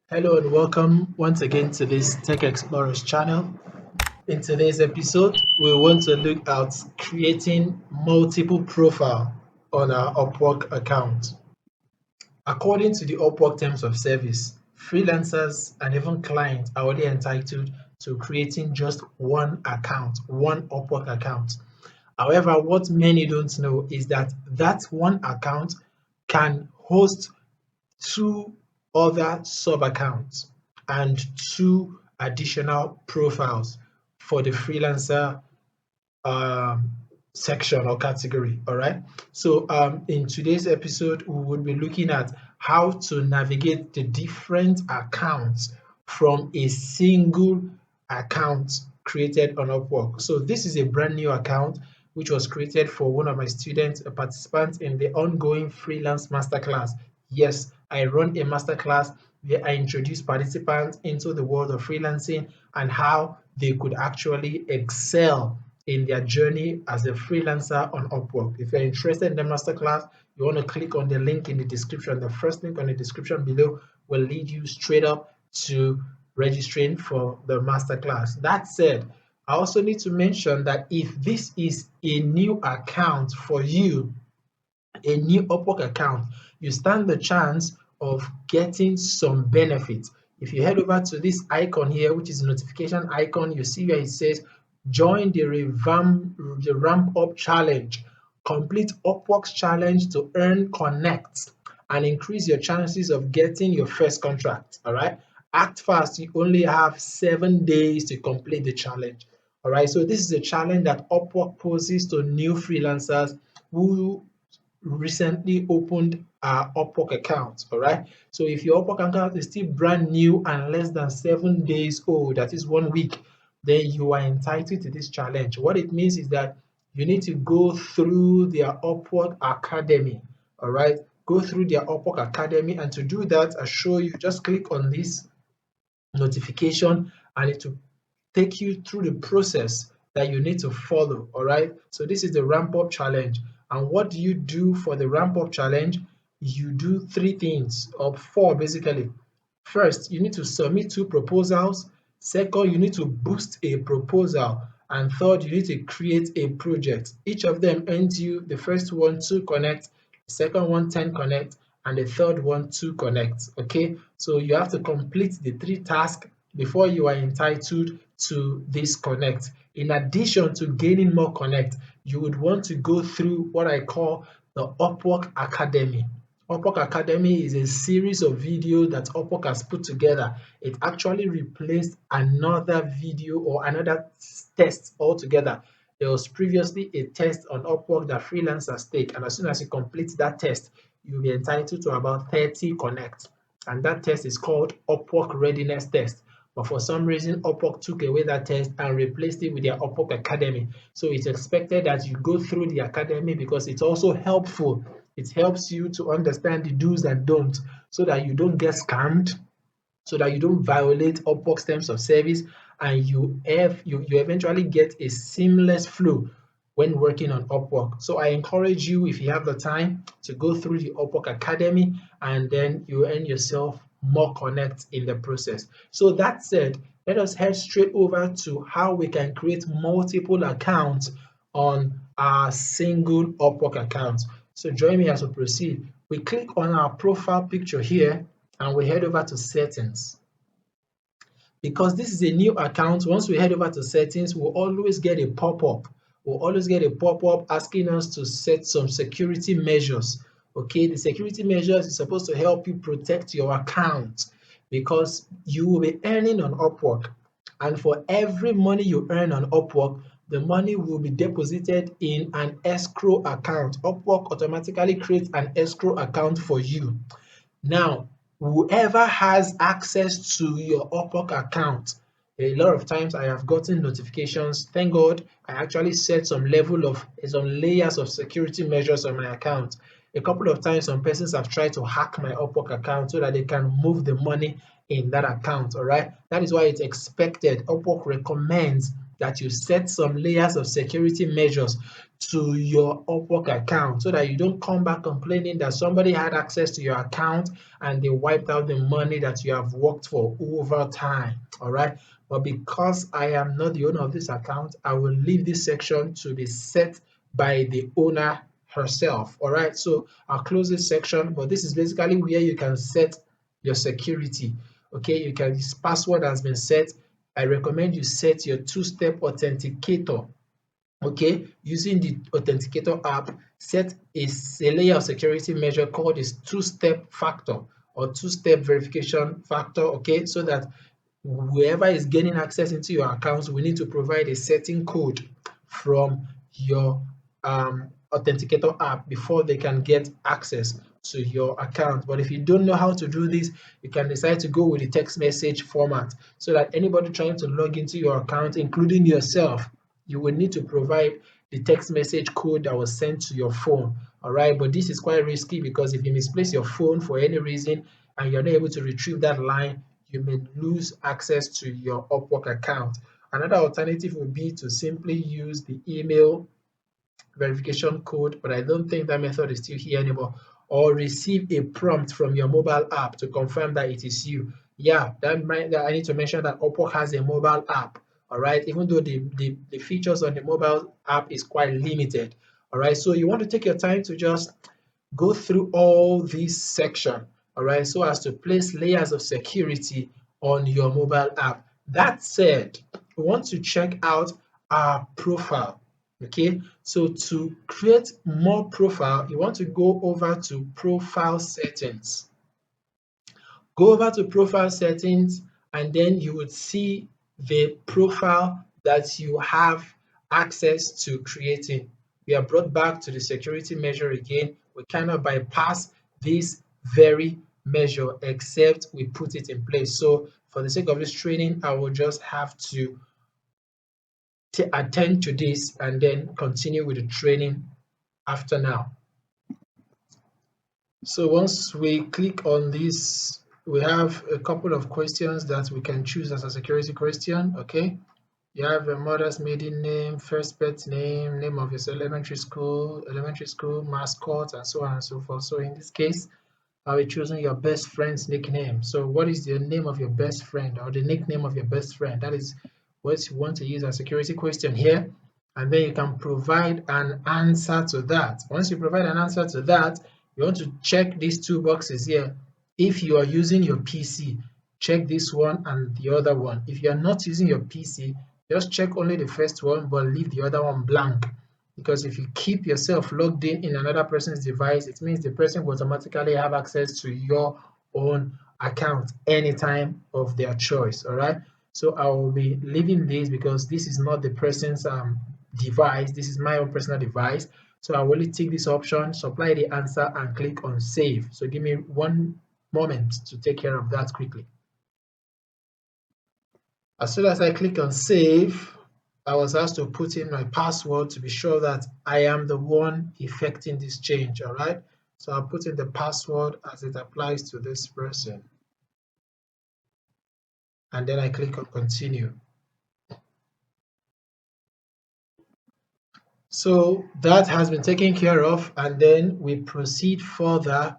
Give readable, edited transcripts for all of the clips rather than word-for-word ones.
Hello and welcome once again to this Tech Explorers channel. In today's episode, we want to look at creating multiple profile on our Upwork account. According to the Upwork terms of service, freelancers and even clients are only entitled to creating just one account, one Upwork account. However, what many don't know is that that one account can host two other sub-accounts and two additional profiles for the freelancer um, section or category. All right. So in today's episode, we will be looking at how to navigate the different accounts from a single account created on Upwork. So this is a brand new account which was created for one of my students, a participant in the ongoing freelance masterclass. Yes, I run a masterclass where I introduce participants into the world of freelancing and how they could actually excel in their journey as a freelancer on Upwork. If you're interested in the masterclass, you want to click on the link in the description. The first link on the description below will lead you straight up to registering for the masterclass. That said, I also need to mention that if this is a new account for you, a new Upwork account, you stand the chance of getting some benefits. If you head over to this icon here, which is a notification icon, you see where it says join the ramp up challenge. Complete Upwork's challenge to earn connect and increase your chances of getting your first contract. All right. Act fast. You only have 7 days to complete the challenge. All right. So this is a challenge that Upwork poses to new freelancers who recently opened our Upwork account. All right. So if your Upwork account is still brand new and less than 7 days old, that is 1 week, then you are entitled to this challenge. What it means is that you need to go through their Upwork Academy. All right. Go through their Upwork Academy. And to do that, I show you just click on this notification and it will take you through the process that you need to follow. All right. So this is the ramp up challenge. And what do you do for the ramp up challenge? You do three things, or four basically. First, you need to submit two proposals. Second, you need to boost a proposal. And third, you need to create a project. Each of them earns you the first one 2 connect, the second one 10 connect, and the third one 2 connect. Okay, so you have to complete the three tasks before you are entitled to this connect. In addition to gaining more connect, you would want to go through what I call the Upwork Academy. Upwork Academy is a series of videos that Upwork has put together. It actually replaced another video or another test altogether. There was previously a test on Upwork that freelancers take, and as soon as you complete that test, you'll be entitled to about 30 connect. And that test is called Upwork Readiness Test. But for some reason, Upwork took away that test and replaced it with their Upwork Academy. So it's expected that you go through the academy because it's also helpful. It helps you to understand the do's and don'ts so that you don't get scammed, so that you don't violate Upwork's terms of service, and you eventually get a seamless flow when working on Upwork. So I encourage you, if you have the time, to go through the Upwork Academy and then you earn yourself more connect in the process. So that said, let us head straight over to how we can create multiple accounts on our single Upwork account. So join me as we proceed. We click on our profile picture here and we head over to settings. Because this is a new account, once we head over to settings, we'll always get a pop-up. We'll always get a pop-up asking us to set some security measures. Okay, the security measures is supposed to help you protect your account because you will be earning on Upwork. And for every money you earn on Upwork, the money will be deposited in an escrow account. Upwork automatically creates an escrow account for you. Now, whoever has access to your Upwork account, a lot of times I have gotten notifications. Thank God I actually set some layers of security measures on my account. A couple of times some persons have tried to hack my Upwork account so that they can move the money in that account. All right. That is why it's expected. Upwork recommends that you set some layers of security measures to your Upwork account so that you don't come back complaining that somebody had access to your account and they wiped out the money that you have worked for over time. All right. But because I am not the owner of this account, I will leave this section to be set by the owner herself. All right. So I'll close this section, but this is basically where you can set your security. Okay. You can, this password has been set. I recommend you set your two-step authenticator. Okay, using the authenticator app, set a layer of security measure called a two-step factor or two-step verification factor. Okay, so that whoever is gaining access into your accounts will need to provide a setting code from your authenticator app before they can get access to your account. But if you don't know how to do this, you can decide to go with the text message format so that anybody trying to log into your account, including yourself, you will need to provide the text message code that was sent to your phone. All right, but this is quite risky because if you misplace your phone for any reason and you're not able to retrieve that line, you may lose access to your Upwork account. Another alternative would be to simply use the email verification code, but I don't think that method is still here anymore, or receive a prompt from your mobile app to confirm that it is you. Yeah, that I need to mention that Upwork has a mobile app, all right, even though the features on the mobile app is quite limited. All right, so you want to take your time to just go through all this section, all right, so as to place layers of security on your mobile app. That said, we want to check out our profile. Okay, so to create more profile, you want to go over to profile settings. Go over to profile settings and then you would see the profile that you have access to creating. We are brought back to the security measure again. We cannot bypass this very measure except we put it in place. So for the sake of this training, I will just have to attend to this and then continue with the training after now. So once we click on this, we have a couple of questions that we can choose as a security question. Okay, you have a mother's maiden name, first pet name, name of your elementary school mascot, and so on and so forth. So in this case, I'll be choosing your best friend's nickname. So what is the name of your best friend or the nickname of your best friend? That is what you want to use as a security question here. And then you can provide an answer to that. Once you provide an answer to that, you want to check these two boxes here. If you are using your PC, check this one and the other one. If you are not using your PC, just check only the first one but leave the other one blank. Because if you keep yourself logged in another person's device, it means the person will automatically have access to your own account anytime of their choice. All right. So I will be leaving this because this is not the person's device. This is my own personal device. So I will only take this option, supply the answer, and click on save. So give me one moment to take care of that quickly. As soon as I click on save, I was asked to put in my password to be sure that I am the one effecting this change, all right? So I'll put in the password as it applies to this person. And then I click on continue. So that has been taken care of, and then we proceed further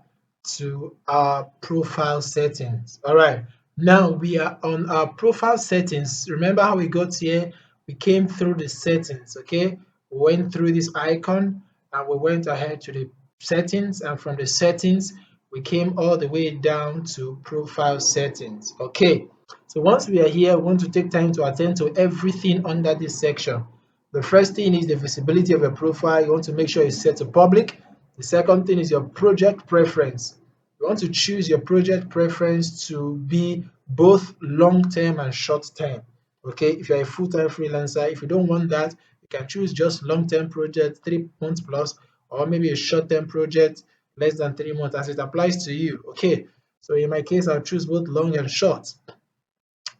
to our profile settings. All right, now we are on our profile settings. Remember how we got here? We came through the settings, okay? We went through this icon and we went ahead to the settings, and from the settings, we came all the way down to profile settings, okay? So once we are here, we want to take time to attend to everything under this section. The first thing is the visibility of your profile. You want to make sure it's set to public. The second thing is your project preference. You want to choose your project preference to be both long-term and short-term. Okay, if you're a full-time freelancer, if you don't want that, you can choose just long-term project, 3 months plus, or maybe a short-term project, less than 3 months as it applies to you. Okay, so in my case, I'll choose both long and short.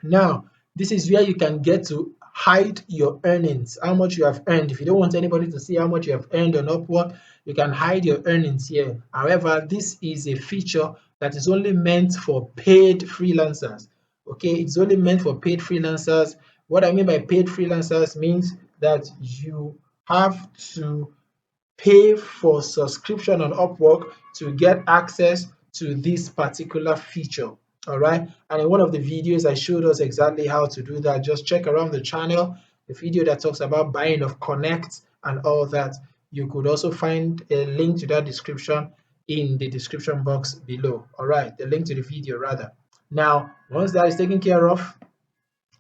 Now, this is where you can get to hide your earnings, how much you have earned. If you don't want anybody to see how much you have earned on Upwork, you can hide your earnings here. However, this is a feature that is only meant for paid freelancers. Okay, it's only meant for paid freelancers What I mean by paid freelancers means that you have to pay for subscription on Upwork to get access to this particular feature. All right. And in one of the videos, I showed us exactly how to do that. Just check around the channel, the video that talks about buying of Connect and all that. You could also find a link to that description in the description box below. All right. The link to the video, rather. Now, once that is taken care of,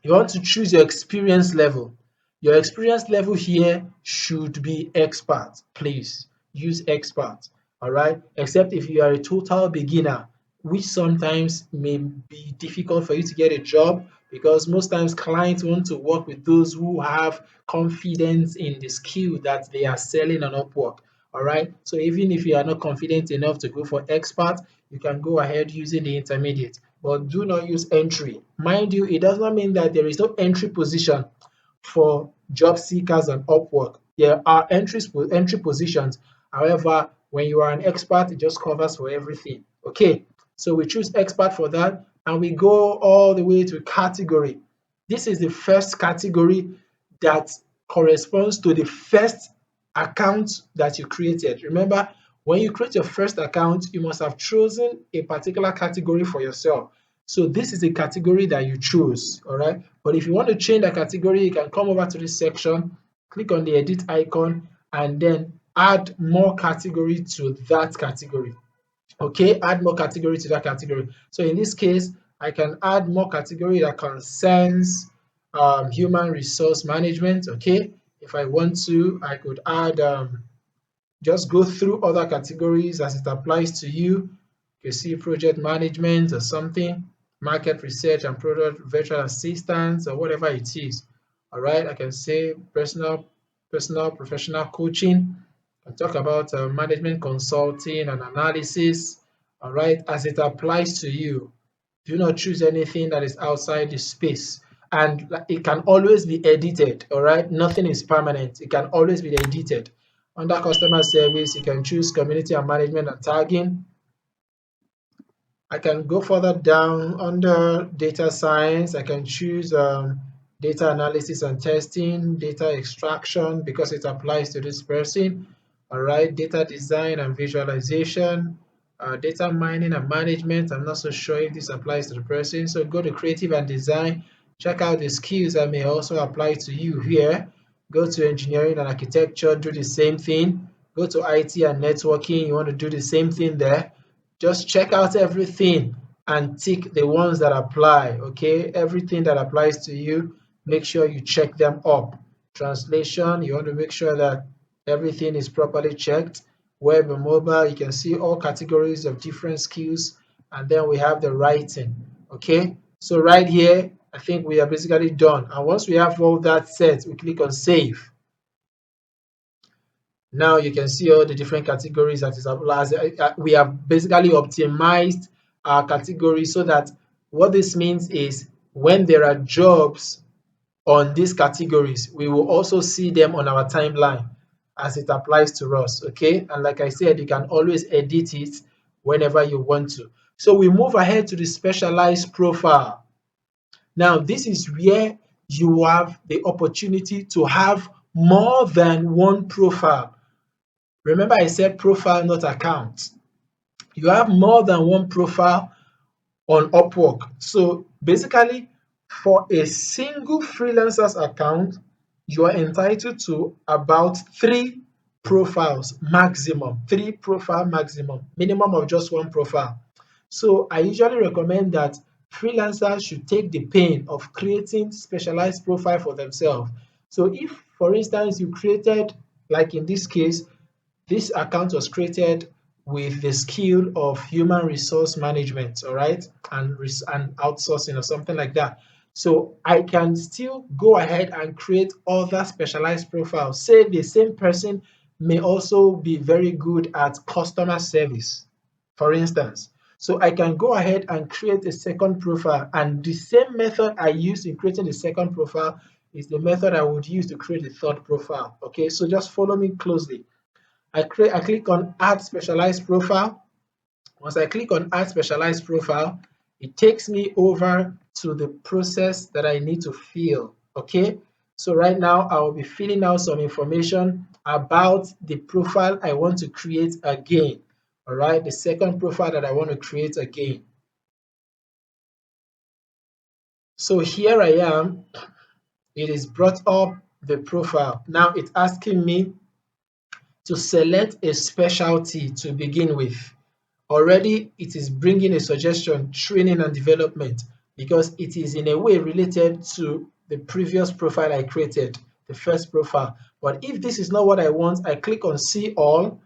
you want to choose your experience level. Your experience level here should be expert. Please use expert. All right. Except if you are a total beginner, which sometimes may be difficult for you to get a job because most times clients want to work with those who have confidence in the skill that they are selling on Upwork. All right. So even if you are not confident enough to go for expert, you can go ahead using the intermediate, but do not use entry. Mind you, it does not mean that there is no entry position for job seekers on Upwork. There are entry positions. However, when you are an expert, it just covers for everything. Okay, so we choose expert for that, and we go all the way to category. This is the first category that corresponds to the first account that you created. Remember, when you create your first account, you must have chosen a particular category for yourself. So this is a category that you choose, all right? But if you want to change the category, you can come over to this section, click on the edit icon, and then add more category to that category. Okay, add more category to that category. So in this case, I can add more category that concerns human resource management. Okay, if I want to, I could add just go through other categories as it applies to you. You see project management or something, market research and product virtual assistance or whatever it is. All right, I can say personal professional coaching. I talk about management consulting and analysis. All right, as it applies to you. Do not choose anything that is outside the space. And it can always be edited, all right? Nothing is permanent. It can always be edited. Under customer service, you can choose community and management and tagging. I can go further down under data science. I can choose data analysis and testing, data extraction because it applies to this person. All right, data design and visualization, data mining and management. I'm not so sure if this applies to the person. So go to creative and design. Check out the skills that may also apply to you here. Go to engineering and architecture, do the same thing. Go to IT and networking, you want to do the same thing there. Just check out everything and tick the ones that apply. Okay, everything that applies to you, make sure you check them up. Translation, you want to make sure that everything is properly checked. Web and mobile, you can see all categories of different skills. And then we have the writing. Okay, so right here, I think we are basically done. And once we have all that set, we click on save. Now you can see all the different categories that is applied. We have basically optimized our categories so that what this means is when there are jobs on these categories, we will also see them on our timeline as it applies to us. Okay, and like I said, you can always edit it whenever you want to. So we move ahead to the specialized profile. Now, this is where you have the opportunity to have more than one profile. Remember, I said profile, not account. You have more than one profile on Upwork. So basically, for a single freelancer's account, you are entitled to about three profiles maximum, three profile maximum, minimum of just one profile. So I usually recommend that freelancers should take the pain of creating specialized profile for themselves. So if, for instance, you created, like in this case, this account was created with the skill of human resource management, all right, and outsourcing or something like that. So I can still go ahead and create other specialized profiles. Say the same person may also be very good at customer service, for instance. So I can go ahead and create a second profile, and the same method I use in creating the second profile is the method I would use to create the third profile. Okay, so just follow me closely. I click on add specialized profile. Once I click on add specialized profile, it takes me over to the process that I need to fill. Okay, so right now I will be filling out some information about the profile I want to create again. All right, the second profile that I want to create again. So here I am. It is brought up the profile. Now it's asking me to select a specialty to begin with. Already it is bringing a suggestion, training and development, because it is in a way related to the previous profile I created, the first profile. But if this is not what I want, I click on see all,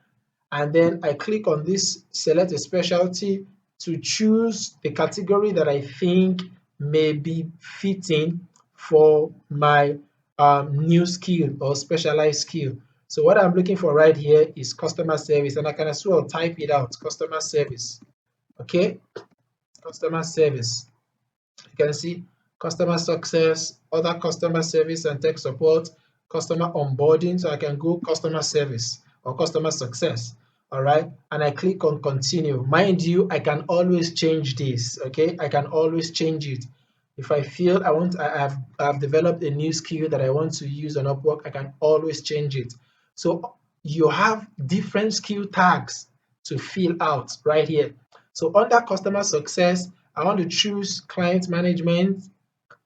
and then I click on this select a specialty to choose the category that I think may be fitting for my new skill or specialized skill. So what I'm looking for right here is customer service, and I can as well type it out, customer service. Okay, customer service. You can see customer success, other customer service and tech support, customer onboarding. So I can go customer service or customer success. All right. And I click on continue. Mind you, I can always change this. Okay. I can always change it. If I feel I've developed a new skill that I want to use on Upwork, I can always change it. So you have different skill tags to fill out right here. So under customer success, I want to choose client management,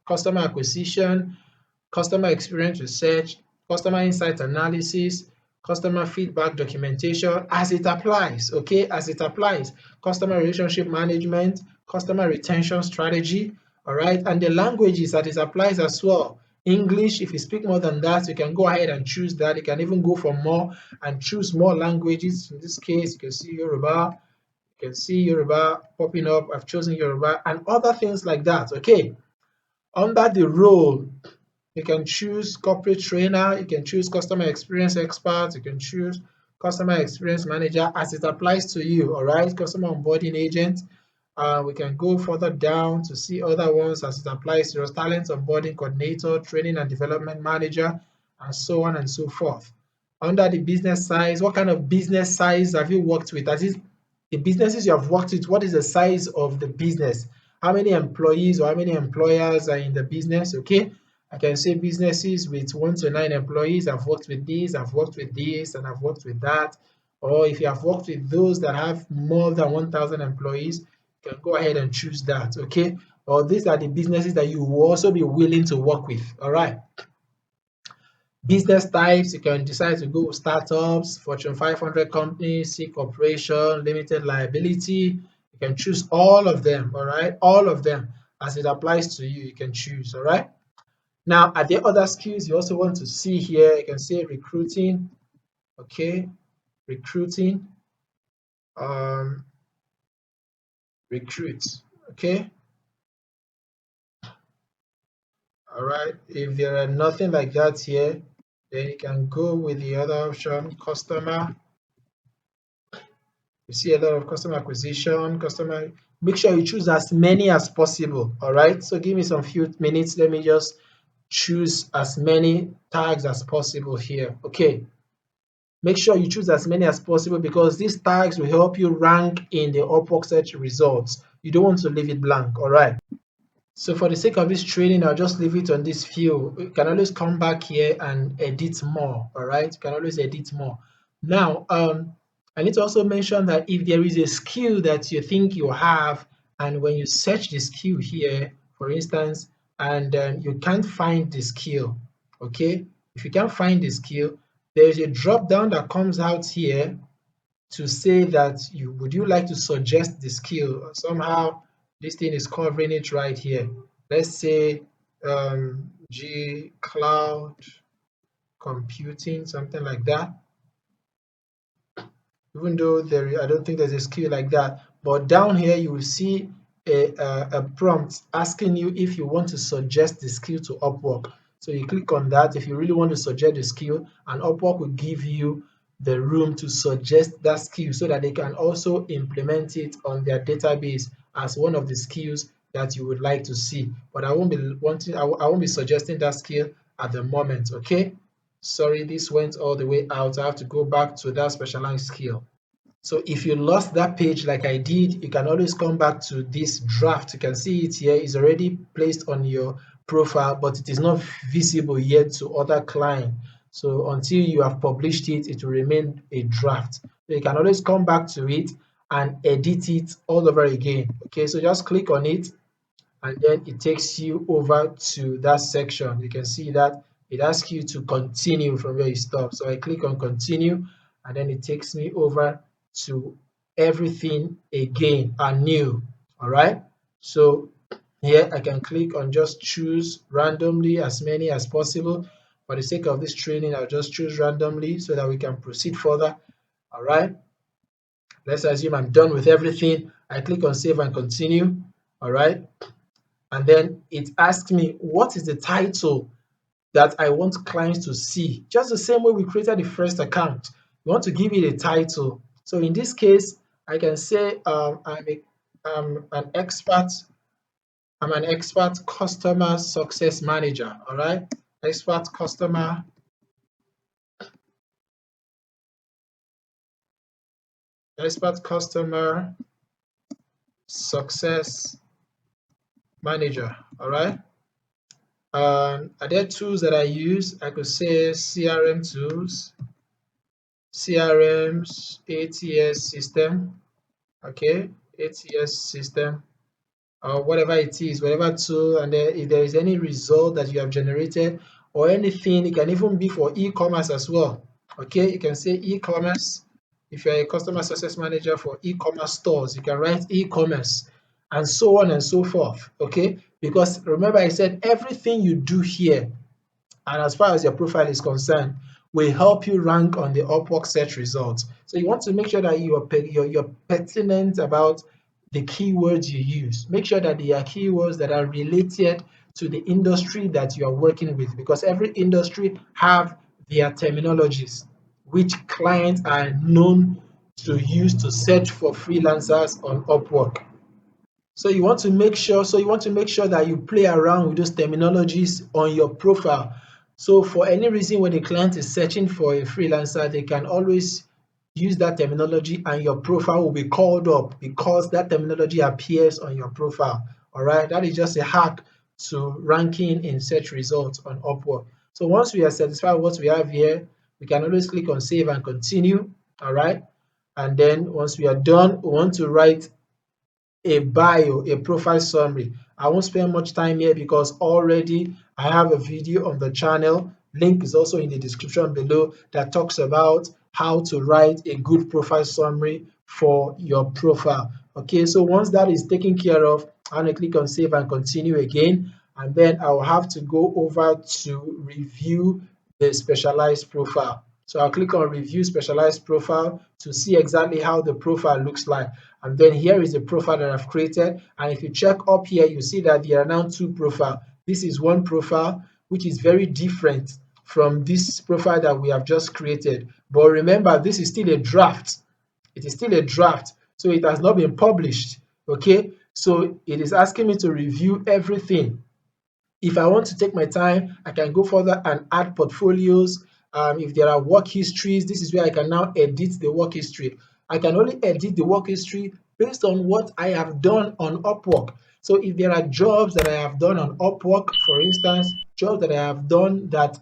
customer acquisition, customer experience research, customer insight analysis, customer feedback documentation as it applies, okay, as it applies, customer relationship management, customer retention strategy, all right, and the languages that it applies as well. English, if you speak more than that, you can go ahead and choose that. You can even go for more and choose more languages. In this case, you can see Yoruba, you can see Yoruba popping up. I've chosen Yoruba and other things like that. Okay. Under the role, you can choose corporate trainer, you can choose customer experience expert, you can choose customer experience manager as it applies to you. All right. Customer onboarding agent. We can go further down to see other ones as it applies to your talent onboarding coordinator, training and development manager, and so on and so forth. Under the business size, what kind of business size have you worked with? That is, the businesses you have worked with, what is the size of the business? How many employees or how many employers are in the business? Okay. I can say businesses with 1 to 9 employees. I've worked with this, I've worked with this, and I've worked with that. Or if you have worked with those that have more than 1,000 employees, you can go ahead and choose that. Okay. Or these are the businesses that you will also be willing to work with. All right. Business types, you can decide to go with startups, Fortune 500 companies, C corporation, limited liability. You can choose all of them, all right? All of them as it applies to you, you can choose, all right? Now, are there other skills you also want to see here? You can say recruiting, okay? Recruiting, um, recruit, okay? All right. If there are nothing like that here, then you can go with the other option, customer. You see a lot of customer acquisition, customer. Make sure you choose as many as possible. All right. So give me some few minutes. Let me just choose as many tags as possible here. Okay. Make sure you choose as many as possible because these tags will help you rank in the Upwork search results. You don't want to leave it blank. All right. So for the sake of this training, I'll just leave it on this few. You can always come back here and edit more, all right? You can always edit more. Now, I need to also mention that if there is a skill that you think you have, and when you search the skill here, for instance, and you can't find the skill, okay? If you can't find the skill, there's a drop down that comes out here to say that you would you like to suggest the skill. Somehow this thing is covering it right here. Let's say G cloud computing, something like that. Even though I don't think there's a skill like that, but down here you will see a prompt asking you if you want to suggest the skill to Upwork. So you click on that if you really want to suggest the skill, and Upwork will give you the room to suggest that skill so that they can also implement it on their database as one of the skills that you would like to see. But I won't be I won't be suggesting that skill at the moment. Okay. Sorry, this went all the way out. I have to go back to that specialized skill. So if you lost that page like I did, you can always come back to this draft. You can see it here is already placed on your profile, but it is not visible yet to other clients. So until you have published it, it will remain a draft. So you can always come back to it and edit it all over again. Okay, so just click on it and then it takes you over to that section. You can see that it asks you to continue from where you stop. So I click on continue and then it takes me over to everything again anew. All right. So here I can click on just choose randomly as many as possible. For the sake of this training, I'll just choose randomly so that we can proceed further. All right. Let's assume I'm done with everything. I click on save and continue. All right. And then it asks me what is the title that I want clients to see. Just the same way we created the first account, we want to give it a title. So in this case, I can say I'm an expert. I'm an expert customer success manager. All right, expert customer success manager. All right. Are there tools that I use? I could say CRM tools, CRMs, ATS system, okay, ATS system, or whatever it is, whatever tool, and then if there is any result that you have generated or anything, it can even be for e-commerce as well. Okay, you can say e-commerce. If you're a customer success manager for e-commerce stores, you can write e-commerce and so on and so forth. Okay, because remember I said everything you do here and as far as your profile is concerned, will help you rank on the Upwork search results. So you want to make sure that you're pertinent about the keywords you use. Make sure that they are keywords that are related to the industry that you are working with, because every industry have their terminologies, which clients are known to use to search for freelancers on Upwork. So you want to make sure that you play around with those terminologies on your profile. So for any reason when a client is searching for a freelancer, they can always use that terminology and your profile will be called up because that terminology appears on your profile. All right, that is just a hack to ranking in search results on Upwork. So once we are satisfied with what we have here, we can always click on save and continue. All right, and then once we are done, we want to write a bio, a profile summary. I won't spend much time here because already I have a video on the channel. Link is also in the description below that talks about how to write a good profile summary for your profile. Okay, so once that is taken care of, I'm going to click on save and continue again. And then I'll have to go over to review the specialized profile. So I'll click on review specialized profile to see exactly how the profile looks like. And then here is the profile that I've created. And if you check up here, you see that there are now two profiles. This is one profile, which is very different from this profile that we have just created. But remember, this is still a draft. It is still a draft, so it has not been published. Okay, so it is asking me to review everything. If I want to take my time, I can go further and add portfolios. If there are work histories, this is where I can now edit the work history. I can only edit the work history based on what I have done on Upwork. So if there are jobs that I have done on Upwork, for instance, jobs that I have done that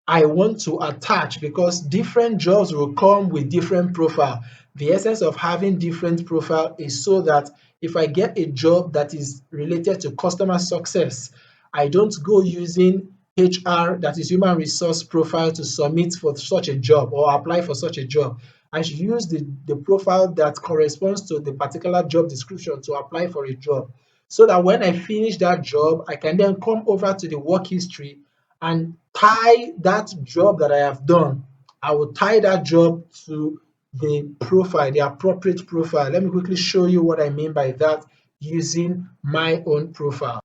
I want to attach, because different jobs will come with different profile. The essence of having different profile is so that if I get a job that is related to customer success, I don't go using HR, that is human resource profile, to submit for such a job or apply for such a job. I should use the profile that corresponds to the particular job description to apply for a job. So that when I finish that job, I can then come over to the work history and tie that job that I have done. I will tie that job to the profile, the appropriate profile. Let me quickly show you what I mean by that using my own profile.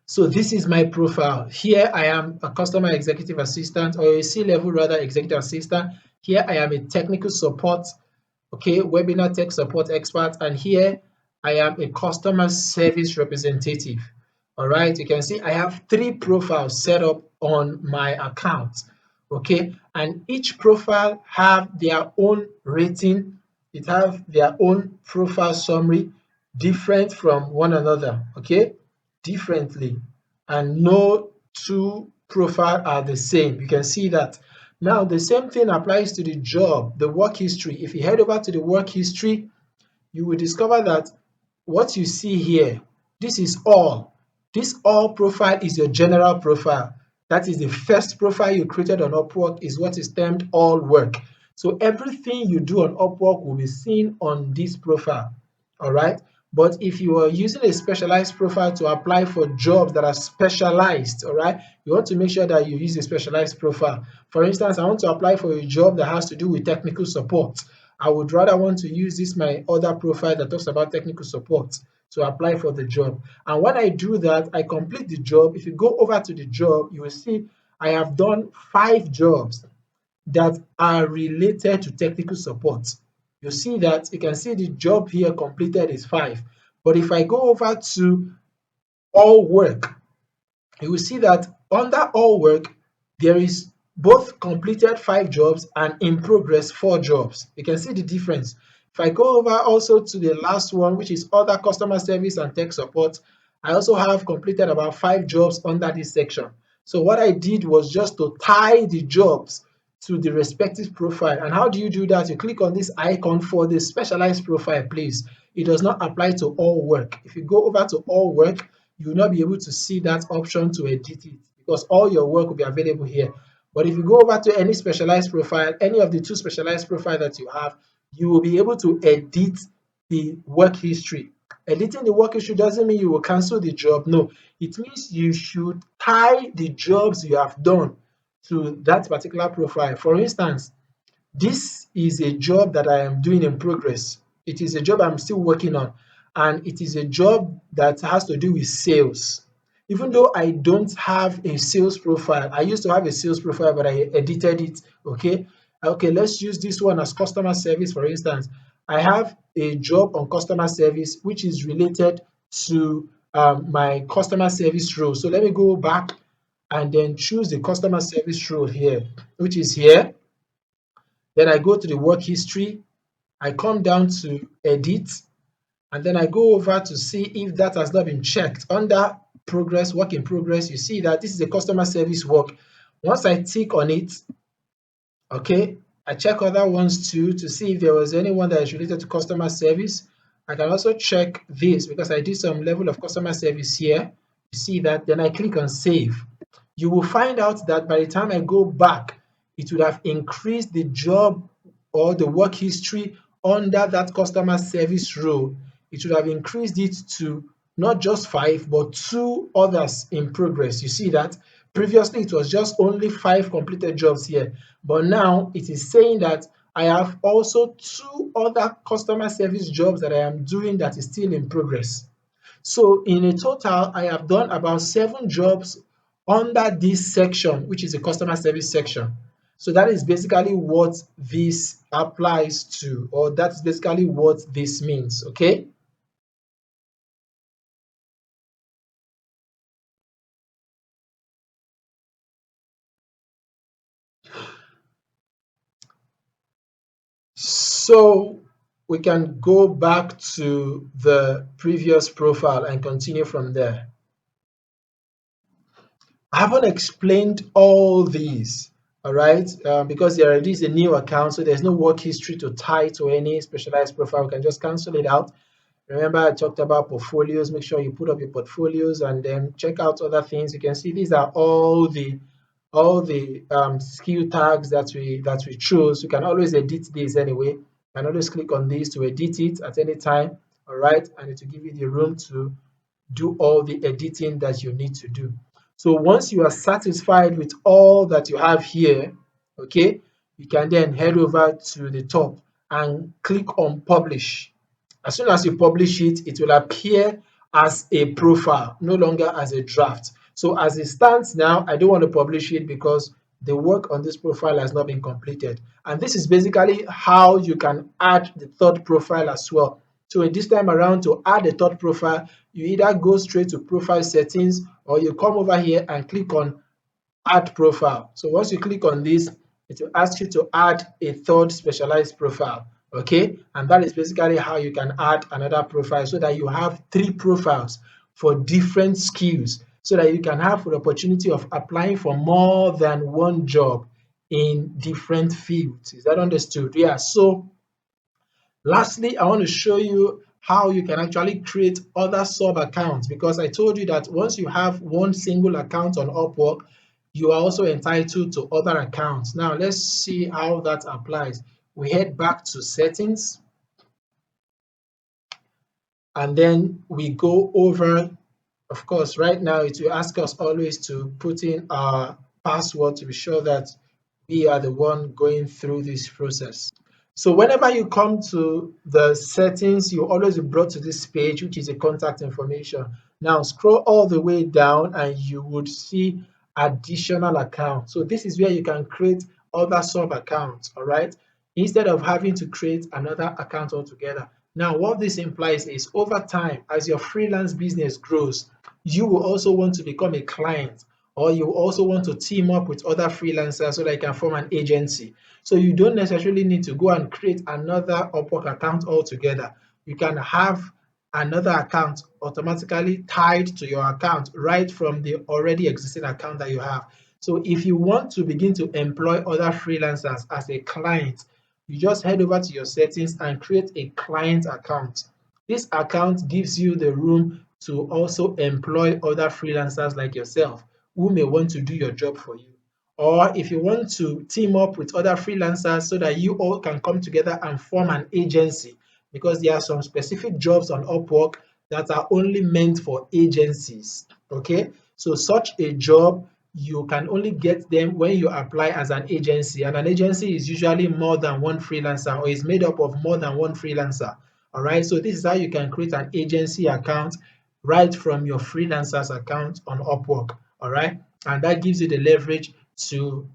So this is my profile. Here I am a customer executive assistant, or a C-level rather executive assistant. Here I am a technical support, okay, webinar tech support expert, and here I am a customer service representative. All right, you can see I have three profiles set up on my account, okay, and each profile have their own rating. It have their own profile summary, different from one another, okay, differently. and no two profiles are the same. You can see that. Now, the same thing applies to the job, the work history. If you head over to the work history, you will discover that what you see here, this is all. This all profile is your general profile. That is the first profile you created on Upwork is what is termed all work. So everything you do on Upwork will be seen on this profile. All right. But if you are using a specialized profile to apply for jobs that are specialized, all right, you want to make sure that you use a specialized profile. For instance, I want to apply for a job that has to do with technical support. I would rather want to use this my other profile that talks about technical support to apply for the job. And when I do that, I complete the job. If you go over to the job, you will see I have done 5 jobs that are related to technical support. You see that you can see the job here completed is 5. But if I go over to all work, you will see that under all work, there is both completed 5 jobs and in progress 4 jobs. You can see the difference. If I go over also to the last one, which is other customer service and tech support, I also have completed about 5 jobs under this section. So what I did was just to tie the jobs to the respective profile. And how do you do that? You click on this icon for the specialized profile, please. It does not apply to all work. If you go over to all work, you will not be able to see that option to edit it because all your work will be available here. But if you go over to any specialized profile, any of the 2 specialized profile that you have, you will be able to edit the work history. Editing the work history doesn't mean you will cancel the job. No, it means you should tie the jobs you have done to that particular profile. For instance, this is a job that I am doing in progress. It is a job I'm still working on, and it is a job that has to do with sales. Even though I don't have a sales profile, I used to have a sales profile, but I edited it. Okay. Okay, let's use this one as customer service, for instance. I have a job on customer service which is related to my customer service role. So let me go back and then choose the customer service role here, which is here. Then I go to the work history, I come down to edit, and then I go over to see if that has not been checked. Under progress, work in progress, you see that this is a customer service work. Once I tick on it, okay, I check other ones too to see if there was anyone that is related to customer service. I can also check this because I did some level of customer service here. You see that, then I click on save. You will find out that by the time I go back, it would have increased the job or the work history under that customer service role. It would have increased it to not just 5, but 2 others in progress. You see that? Previously, it was just only 5 completed jobs here, but now it is saying that I have also 2 other customer service jobs that I am doing that is still in progress. So in a total, I have done about 7 jobs under this section, which is the customer service section. So that is basically what this applies to, or that's basically what this means. Okay. So we can go back to the previous profile and continue from there. I haven't explained all these, all right, because there is a new account, so there's no work history to tie to any specialized profile. We can just cancel it out. Remember, I talked about portfolios. Make sure you put up your portfolios and then check out other things. You can see these are all the skill tags that we chose. You can always edit these anyway. You can always click on these to edit it at any time. All right, and it will give you the room to do all the editing that you need to do. So once you are satisfied with all that you have here, okay, you can then head over to the top and click on publish. As soon as you publish it, it will appear as a profile, no longer as a draft. So as it stands now, I don't want to publish it because the work on this profile has not been completed. And this is basically how you can add the third profile as well. So in this time around, to add a third profile, you either go straight to profile settings or you come over here and click on add profile. So once you click on this, it will ask you to add a third specialized profile. Okay, and that is basically how you can add another profile so that you have 3 profiles for different skills. so that you can have the opportunity of applying for more than one job in different fields. Is that understood? Yeah. So lastly, I want to show you how you can actually create other sub accounts, because I told you that once you have one single account on Upwork, you are also entitled to other accounts. Now, let's see how that applies. We head back to settings, and then we go over. Of course, right now it will ask us always to put in our password to be sure that we are the one going through this process. So whenever you come to the settings, you always be brought to this page, which is a contact information. Now scroll all the way down and you would see additional accounts. So this is where you can create other sub accounts, all right? Instead of having to create another account altogether. Now, what this implies is over time, as your freelance business grows, you will also want to become a client, or you also want to team up with other freelancers so that you can form an agency. So you don't necessarily need to go and create another Upwork account altogether. You can have another account automatically tied to your account right from the already existing account that you have. So if you want to begin to employ other freelancers as a client, you just head over to your settings and create a client account. This account gives you the room to also employ other freelancers like yourself who may want to do your job for you. Or if you want to team up with other freelancers so that you all can come together and form an agency, because there are some specific jobs on Upwork that are only meant for agencies. Okay, so such a job, you can only get them when you apply as an agency, and an agency is usually more than one freelancer or is made up of more than one freelancer. All right, so this is how you can create an agency account right from your freelancer's account on Upwork. All right, and that gives you the leverage to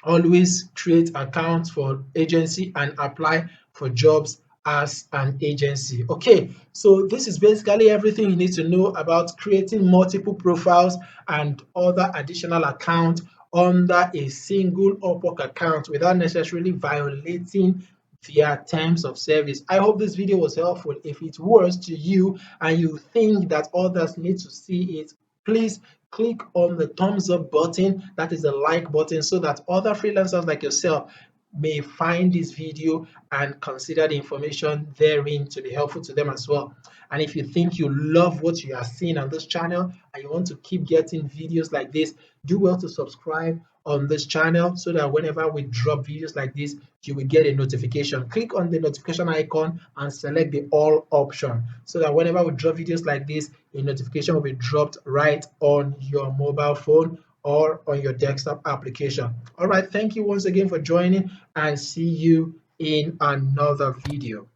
always create accounts for agency and apply for jobs as an agency. Okay, so this is basically everything you need to know about creating multiple profiles and other additional accounts under a single Upwork account without necessarily violating their terms of service. I hope this video was helpful. If it was to you and you think that others need to see it, please click on the thumbs up button, that is the like button, so that other freelancers like yourself may find this video and consider the information therein to be helpful to them as well. And if you think you love what you are seeing on this channel and you want to keep getting videos like this, do well to subscribe on this channel so that whenever we drop videos like this, you will get a notification. Click on the notification icon and select the all option so that whenever we drop videos like this, a notification will be dropped right on your mobile phone or on your desktop application. All right, thank you once again for joining, and see you in another video.